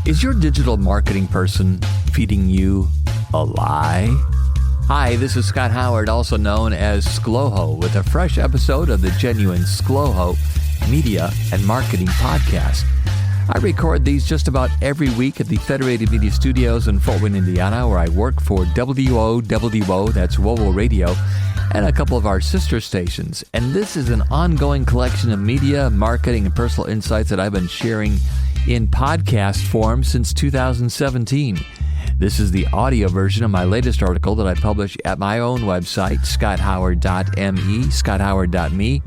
Is your digital marketing person feeding you a lie? Hi, this is Scott Howard, also known as ScLoHo, with a fresh episode of the genuine ScLoHo Media and Marketing Podcast. I record these just about every week at the Federated Media Studios in Fort Wayne, Indiana, where I work for WOWO, that's WOWO Radio, and a couple of our sister stations. And this is an ongoing collection of media, marketing, and personal insights that I've been sharing in podcast form since 2017. This is the audio version of my latest article that I publish at my own website, scotthoward.me.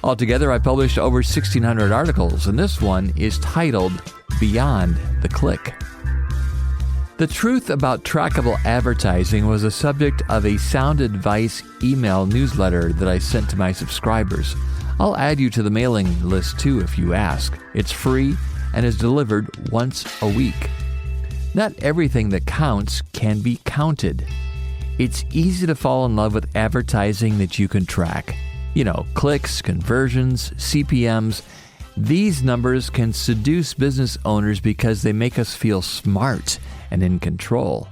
Altogether, I published over 1,600 articles, and this one is titled Beyond the Click. The truth about trackable advertising was the subject of a sound advice email newsletter that I sent to my subscribers. I'll add you to the mailing list too if you ask. It's free and is delivered once a week. Not everything that counts can be counted. It's easy to fall in love with advertising that you can track. You know, clicks, conversions, CPMs. These numbers can seduce business owners because they make us feel smart and in control.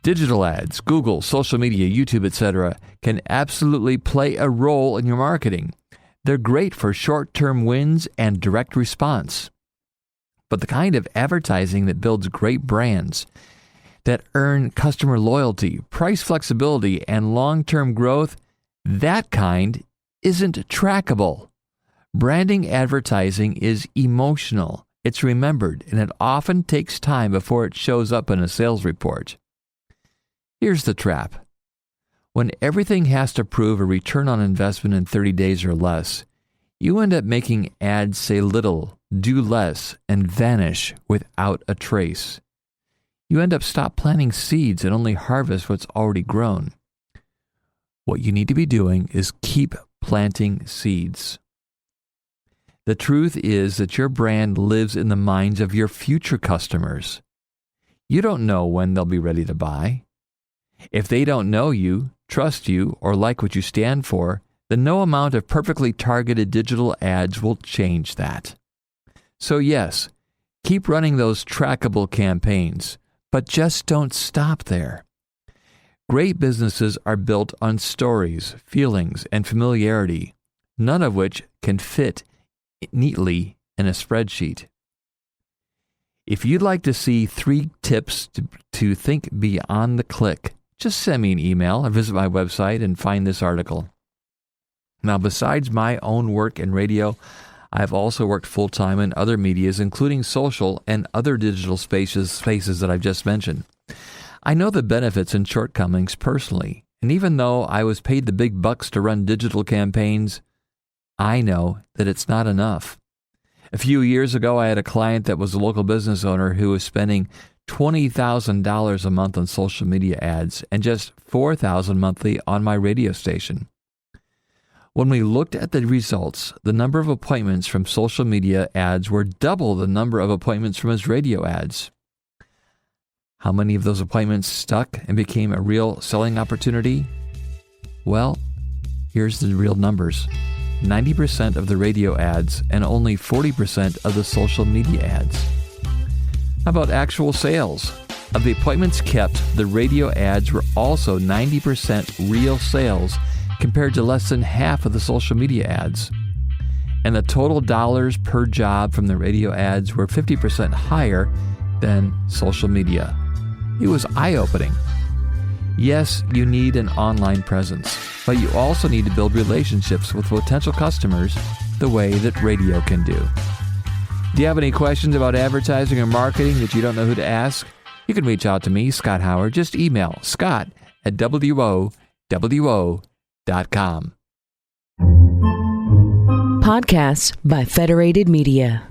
Digital ads, Google, social media, YouTube, etc. can absolutely play a role in your marketing. They're great for short-term wins and direct response. But the kind of advertising that builds great brands, that earn customer loyalty, price flexibility, and long-term growth, that kind isn't trackable. Branding advertising is emotional. It's remembered, and it often takes time before it shows up in a sales report. Here's the trap. When everything has to prove a return on investment in 30 days or less, you end up making ads say little, do less, and vanish without a trace. You end up planting seeds and only harvest what's already grown. What you need to be doing is keep planting seeds. The truth is that your brand lives in the minds of your future customers. You don't know when they'll be ready to buy. If they don't know you, trust you, or like what you stand for, then no amount of perfectly targeted digital ads will change that. So yes, keep running those trackable campaigns, but just don't stop there. Great businesses are built on stories, feelings, and familiarity, none of which can fit neatly in a spreadsheet. If you'd like to see 3 tips to think beyond the click, just send me an email or visit my website and find this article. Now, besides my own work in radio, I've also worked full-time in other medias, including social and other digital spaces that I've just mentioned. I know the benefits and shortcomings personally, and even though I was paid the big bucks to run digital campaigns, I know that it's not enough. A few years ago, I had a client that was a local business owner who was spending $20,000 a month on social media ads and just $4,000 monthly on my radio station. When we looked at the results, the number of appointments from social media ads were double the number of appointments from his radio ads. How many of those appointments stuck and became a real selling opportunity? Well, here's the real numbers. 90% of the radio ads and only 40% of the social media ads. How about actual sales? Of the appointments kept, the radio ads were also 90% real sales compared to less than half of the social media ads. And the total dollars per job from the radio ads were 50% higher than social media. It was eye-opening. Yes, you need an online presence, but you also need to build relationships with potential customers the way that radio can do. Do you have any questions about advertising or marketing that you don't know who to ask? You can reach out to me, Scott Howard. Just email scott@WOWO.com. Podcasts by Federated Media.